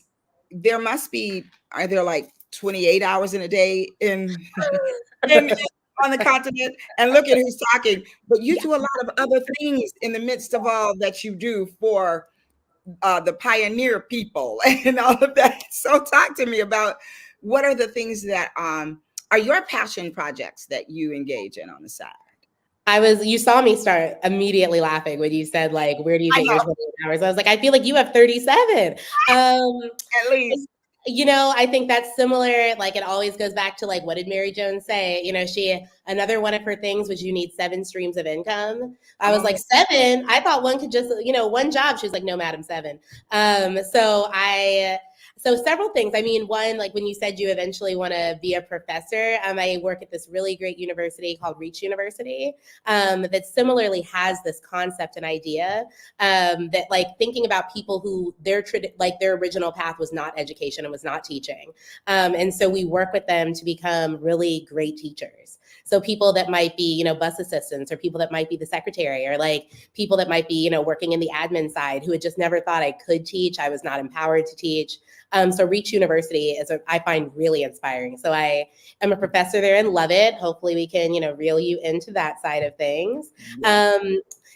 there must be, are there like 28 hours in a day in on the continent? And look at who's talking. But you do a lot of other things in the midst of all that you do for the pioneer people and all of that. So talk to me about what are the things that are your passion projects that you engage in on the side? You saw me start immediately laughing when you said, like, where do you I get your know. 28 hours? I was like, I feel like you have 37. At least. You know, I think that's similar. Like, it always goes back to, like, what did Mary Jones say? You know, another one of her things was you need 7 streams of income. I was like, 7? I thought one could just, you know, one job. She was like, no, madam, 7. So several things. I mean, one, like when you said you eventually want to be a professor, I work at this really great university called Reach University that similarly has this concept and idea that, like, thinking about people who their original path was not education and was not teaching. And so we work with them to become really great teachers. So people that might be, bus assistants, or people that might be the secretary, or like people that might be, working in the admin side, who had just never thought I could teach. I was not empowered to teach. So Reach University I find really inspiring. So I am a professor there and love it. Hopefully we can, reel you into that side of things.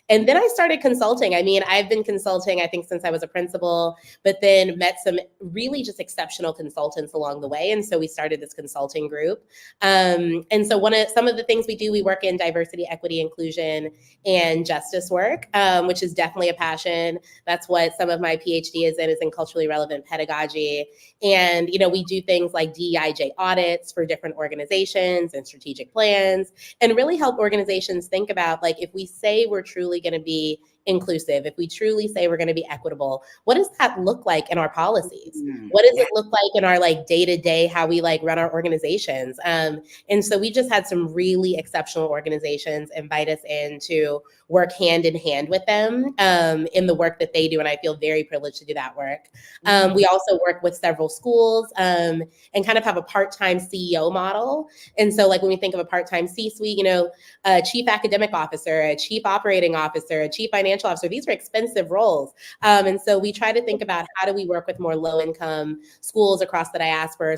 And then I started consulting. I mean, I've been consulting, I think, since I was a principal, but then met some really just exceptional consultants along the way. And so we started this consulting group. And so some of the things we do, we work in diversity, equity, inclusion, and justice work, which is definitely a passion. That's what some of my PhD is in culturally relevant pedagogy. And, we do things like DEIJ audits for different organizations and strategic plans, and really help organizations think about, like, if we say we're truly going to be inclusive, if we truly say we're going to be equitable, what does that look like in our policies? What does it look like in our like day-to-day, how we like run our organizations? And so we just had some really exceptional organizations invite us in to work hand in hand with them in the work that they do. And I feel very privileged to do that work. We also work with several schools and kind of have a part-time CEO model. And so like when we think of a part-time C-suite, a chief academic officer, a chief operating officer, a chief financial officer, these are expensive roles. And so we try to think about how do we work with more low-income schools across the diaspora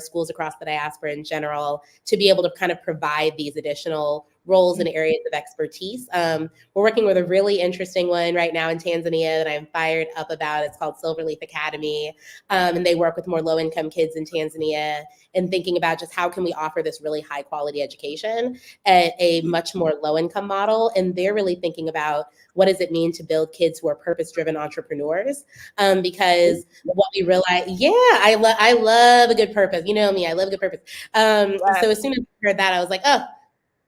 in general, to be able to kind of provide these additional roles and areas of expertise. We're working with a really interesting one right now in Tanzania that I'm fired up about. It's called Silverleaf Academy. And they work with more low-income kids in Tanzania, and thinking about just how can we offer this really high quality education at a much more low-income model. And they're really thinking about what does it mean to build kids who are purpose-driven entrepreneurs? Because what we realize, I love a good purpose. You know me, I love a good purpose. So as soon as I heard that, I was like, oh,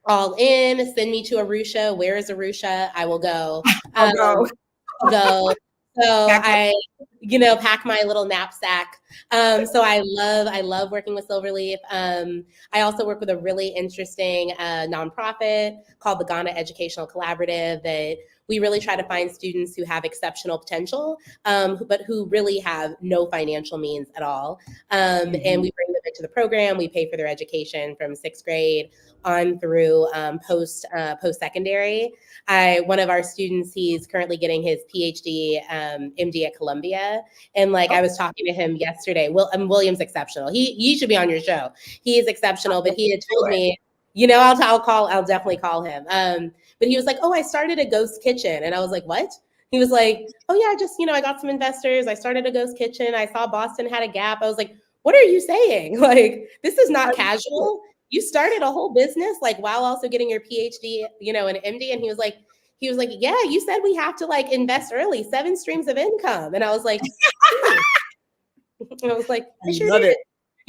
all in, send me to Arusha. Where is Arusha? I will go. I'll go. So I, pack my little knapsack. So I love working with Silverleaf. I also work with a really interesting nonprofit called the Ghana Educational Collaborative that we really try to find students who have exceptional potential, but who really have no financial means at all. And we bring them into the program. We pay for their education from 6th grade on through post-secondary. One of our students, he's currently getting his PhD, MD at Columbia. And I was talking to him yesterday. William's exceptional. He should be on your show. He is exceptional, but he had told me, I'll definitely call him. But he was like, oh, I started a ghost kitchen. And I was like, what? He was like, oh yeah, I got some investors. I started a ghost kitchen. I saw Boston had a gap. I was like, what are you saying? This is not casual. You started a whole business while also getting your PhD, an MD. And he was like, yeah, you said we have to invest early, 7 streams of income. And I was like, I sure love did. it.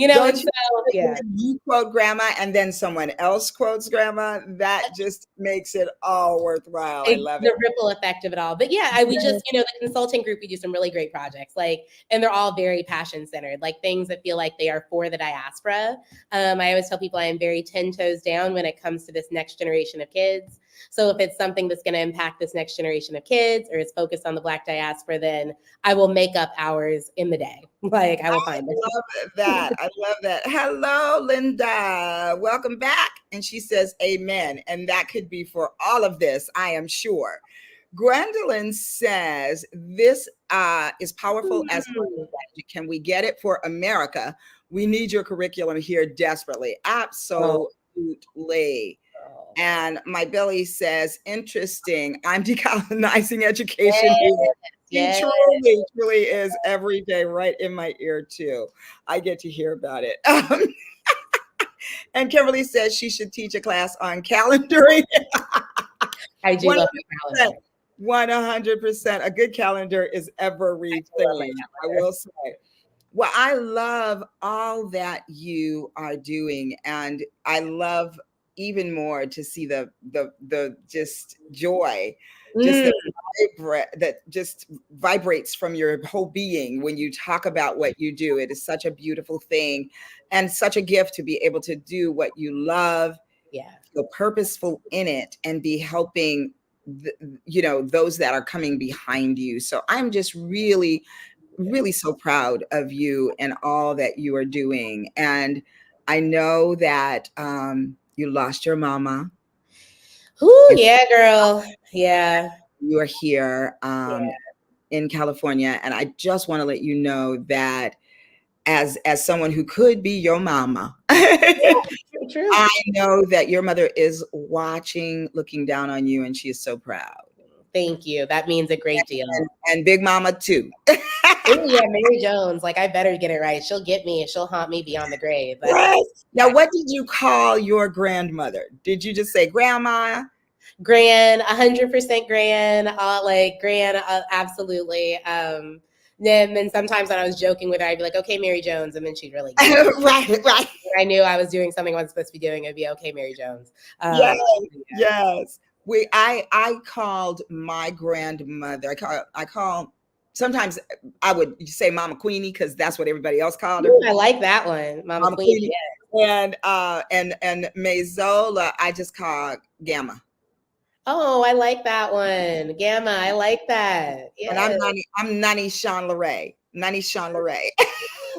And so, yeah. You quote grandma and then someone else quotes grandma. That just makes it all worthwhile. I love it. The ripple effect of it all. But yeah, we just, the consulting group, we do some really great projects, and they're all very passion centered, things that feel like they are for the diaspora. I always tell people I am very 10 toes down when it comes to this next generation of kids. So if it's something that's going to impact this next generation of kids, or is focused on the Black diaspora, then I will make up hours in the day. I will find it. I love that. Hello, Linda. Welcome back. And she says, amen. And that could be for all of this, I am sure. Gwendolyn says, this is powerful as can we get it for America? We need your curriculum here desperately. Absolutely. And my Billy says, interesting. I'm decolonizing education. Yes. He truly is every day, right in my ear too. I get to hear about it. And Kimberly says she should teach a class on calendaring. I do love the calendar. 100%. A good calendar is everything, I will say. Well, I love all that you are doing, and I love even more to see the just joy, that just vibrates from your whole being when you talk about what you do. It is such a beautiful thing and such a gift to be able to do what you love, feel purposeful in it, and be helping those that are coming behind you. So I'm just really so proud of you and all that you are doing. And I know that you lost your mama. Ooh, yeah, girl. Yeah. You are here Yeah. in California, and I just want to let you know that as someone who could be your mama, True. I know that your mother is watching, looking down on you, and she is so proud. Thank you. That means a great deal. And Big Mama too. Ooh, yeah, Mary Jones. Like, I better get it right. She'll get me and she'll haunt me beyond the grave. That's Right. Now, what did you call your grandmother? Did you just say grandma? Gran, 100% Gran, like Gran, absolutely. Then sometimes when I was joking with her, I'd be like, okay, Mary Jones. And then she'd really get it. Right. When I knew I was doing something I wasn't supposed to be doing, it'd be okay, Mary Jones. Yes. Yeah. Yes. I called my grandmother. I call sometimes I would say Mama Queenie because that's what everybody else called her. Ooh, I like that one, Mama Mama Queen. Queenie. Yeah. And Mayzola, I just call Gamma. Oh, I like that one. Gamma, I like that. And Yeah. I'm Nani Sean Leray. Nani Sean Leray.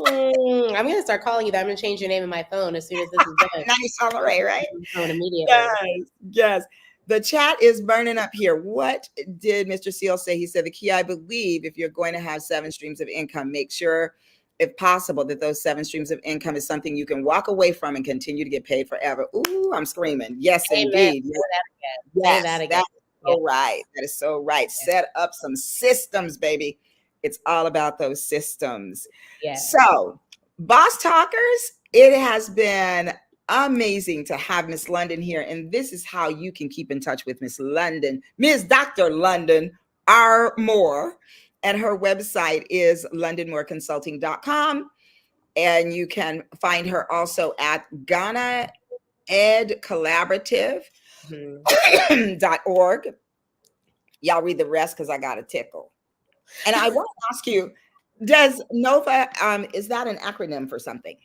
I'm gonna start calling you that. I'm gonna change your name in my phone as soon as this is done. Nani Sean Leray, right? Phone immediately. Yes, yes. The chat is burning up here. What did Mr. Seal say? He said the key, I believe, if you're going to have 7 streams of income, make sure, if possible, that those 7 streams of income is something you can walk away from and continue to get paid forever. Ooh, I'm screaming. Yes, Amen. indeed. Say that again. Yes, Say that again. that's so right. That is so right. Set up some systems, baby. It's all about those systems. Yeah. So, Boss Talkers, it has been amazing to have Miss London here. And this is how you can keep in touch with Miss London, Ms. Dr. London R. Moore. And her website is londonmoreconsulting.com. And you can find her also at Ghana Ed Collaborative. .org. Y'all read the rest because I got a tickle. And I want to ask you, does NOVA, is that an acronym for something?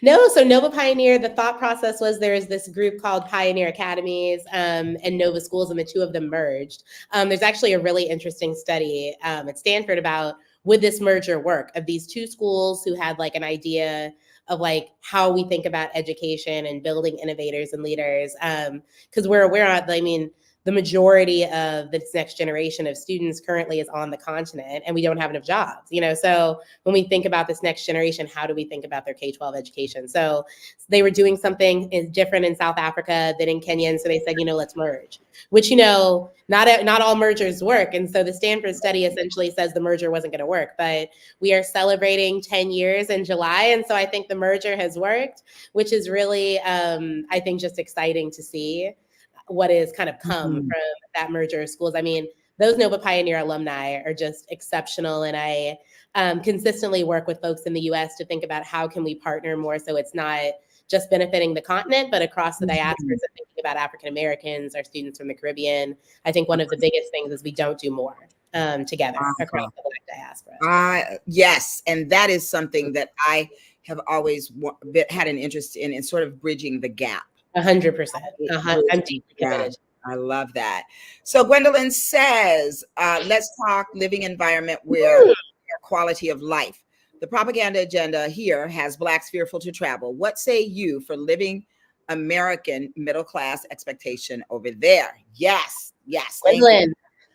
No, so Nova Pioneer, the thought process was there is this group called Pioneer Academies and Nova Schools, and the two of them merged. There's actually a really interesting study at Stanford about would this merger work of these two schools who had like an idea of like how we think about education and building innovators and leaders. Because we're on, I mean, the majority of this next generation of students currently is on the continent and we don't have enough jobs, you know? So when we think about this next generation, how do we think about their K-12 education? So they were doing something different in South Africa than in Kenya. And so they said, you know, let's merge, which, you know, not all mergers work. And so the Stanford study essentially says the merger wasn't going to work, but we are celebrating 10 years in July. And so I think the merger has worked, which is really, I think, just exciting to see what is kind of come from that merger of schools. I mean, those Nova Pioneer alumni are just exceptional. And I consistently work with folks in the US to think about how can we partner more so it's not just benefiting the continent, but across the diasporas and thinking about African-Americans, our students from the Caribbean. I think one of the biggest things is we don't do more together across the Black diaspora. Yes, and that is something that I have always had an interest in sort of bridging the gap. 100%. I'm deeply committed. I love that. So Gwendolyn says, let's talk living environment where quality of life. The propaganda agenda here has Blacks fearful to travel. What say you for living American middle class expectation over there? Yes.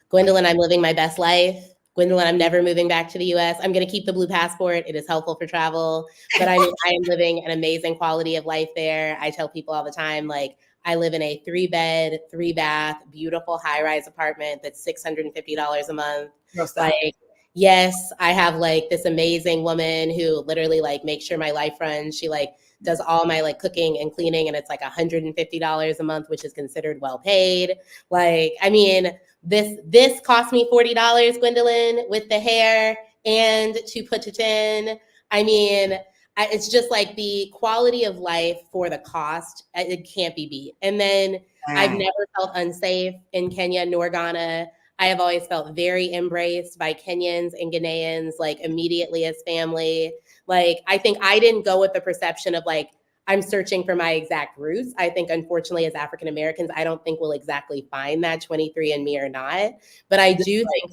Gwendolyn, I'm living my best life. Gwendolyn, I'm never moving back to the US. I'm going to keep the blue passport. It is helpful for travel, but I mean, I am living an amazing quality of life there. I tell people all the time, like, I live in a 3-bed, 3-bath, beautiful high-rise apartment that's $650 a month. Like, yes, I have like this amazing woman who literally like makes sure my life runs. She like does all my like cooking and cleaning, and it's like $150 a month, which is considered well paid. Like, I mean, this cost me $40, Gwendolyn, with the hair and to put it in. I mean, it's just like the quality of life for the cost, it can't be beat. And then I've never felt unsafe in Kenya nor Ghana. I have always felt very embraced by Kenyans and Ghanaians, like immediately as family. Like, I think I didn't go with the perception of like, I'm searching for my exact roots. I think, unfortunately, as African Americans, I don't think we'll exactly find that 23andMe or not. But I do think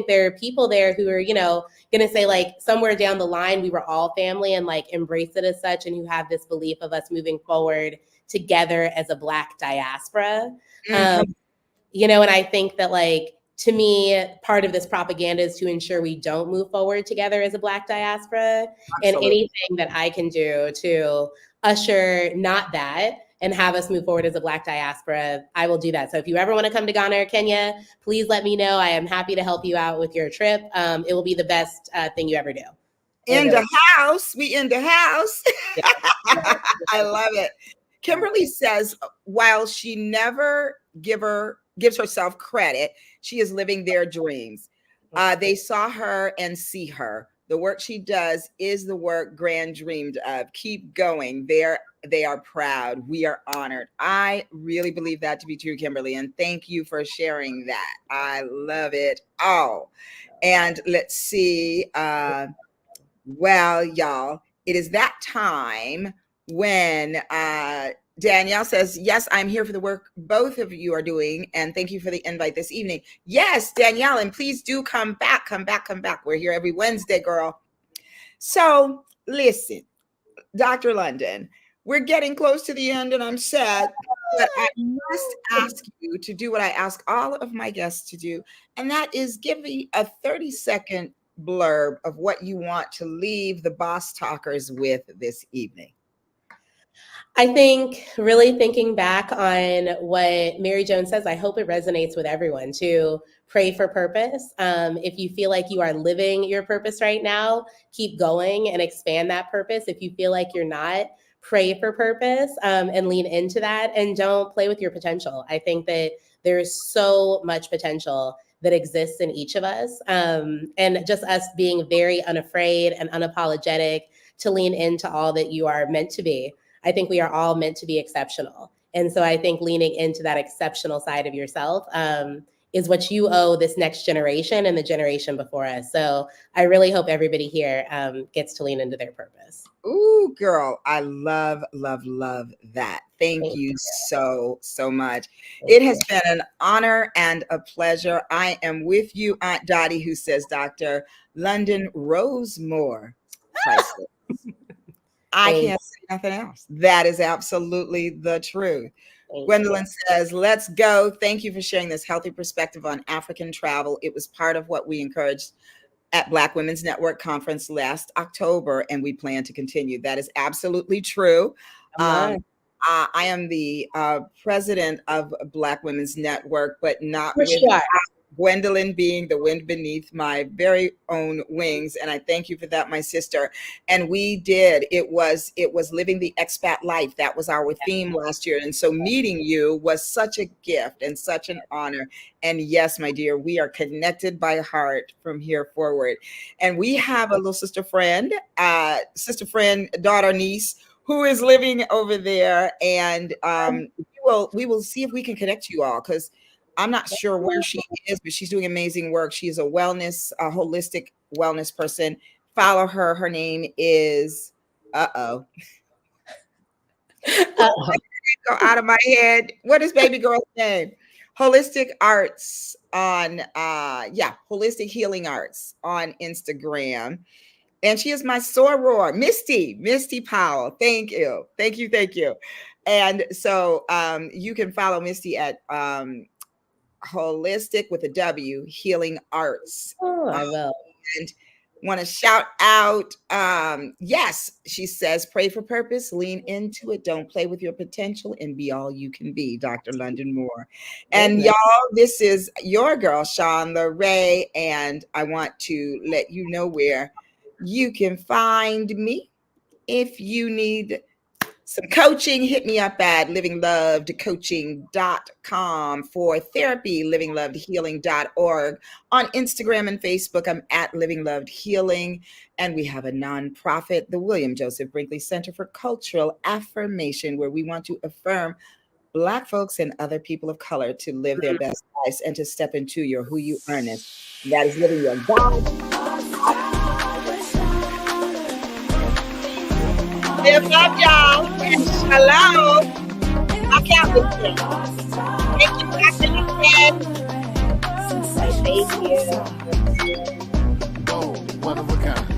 there are people there who are, going to say, like, somewhere down the line, we were all family and like embrace it as such, and who have this belief of us moving forward together as a Black diaspora. And I think that, like, to me, part of this propaganda is to ensure we don't move forward together as a Black diaspora. Absolutely. And anything that I can do to usher not that and have us move forward as a Black diaspora, I will do that. So if you ever want to come to Ghana or Kenya, please let me know. I am happy to help you out with your trip. It will be the best thing you ever do. In the house. We in the house. Yeah. I love it. Kimberly says, while she never gives herself credit, she is living their dreams. They saw her and see her. The work she does is the work Grand dreamed of. Keep going. They are proud. We are honored. I really believe that to be true, Kimberly, and thank you for sharing that. I love it all. And let's see. Well, y'all, it is that time when Danielle says, yes, I'm here for the work both of you are doing. And thank you for the invite this evening. Yes, Danielle, and please do come back. We're here every Wednesday, girl. So listen, Dr. London, we're getting close to the end and I'm sad, but I must ask you to do what I ask all of my guests to do. And that is give me a 30-second blurb of what you want to leave the boss talkers with this evening. I think really thinking back on what Mary Jones says, I hope it resonates with everyone to pray for purpose. If you feel like you are living your purpose right now, keep going and expand that purpose. If you feel like you're not, pray for purpose and lean into that, and don't play with your potential. I think that there is so much potential that exists in each of us, and just us being very unafraid and unapologetic to lean into all that you are meant to be. I think we are all meant to be exceptional. And so I think leaning into that exceptional side of yourself is what you owe this next generation and the generation before us. So I really hope everybody here gets to lean into their purpose. Ooh, girl, I love that. Thank you so much. It has been an honor and a pleasure. I am with you, Aunt Dottie, who says Dr. London Rosemore. Priceless. I can't say nothing else. That is absolutely the truth. Gwendolyn says, let's go. Thank you for sharing this healthy perspective on African travel. It was part of what we encouraged at Black Women's Network Conference last October, and we plan to continue. That is absolutely true. I am the president of Black Women's Network, but not with Gwendolyn being the wind beneath my very own wings. And I thank you for that, my sister. And it was living the expat life. That was our theme last year. And so meeting you was such a gift and such an honor. And yes, my dear, we are connected by heart from here forward. And we have a little sister friend, daughter, niece, who is living over there. And we will see if we can connect you all, because I'm not sure where she is, but she's doing amazing work. She is a holistic wellness person. Follow her. Her name is, go out of my head. What is baby girl's name? Holistic Arts on, Holistic Healing Arts on Instagram. And she is my soror, Misty Powell. Thank you. And so you can follow Misty at Holistic with a W, Healing Arts. I will. And want to shout out, yes, she says, pray for purpose, lean into it, don't play with your potential, and be all you can be, Dr. London Moore. And y'all, this is your girl, Shonda Ray, and I want to let you know where you can find me. If you need some coaching, hit me up at livinglovedcoaching.com. For therapy, livinglovedhealing.org. On Instagram and Facebook, I'm at Living Loved Healing. And we have a nonprofit, the William Joseph Brinkley Center for Cultural Affirmation, where we want to affirm Black folks and other people of color to live their best lives and to step into your who you earnest. That is living your God. I love y'all. And shalom. Lock out with me. Thank you, Dr. Ed. Thank you. Sensation. Oh, one of a kind.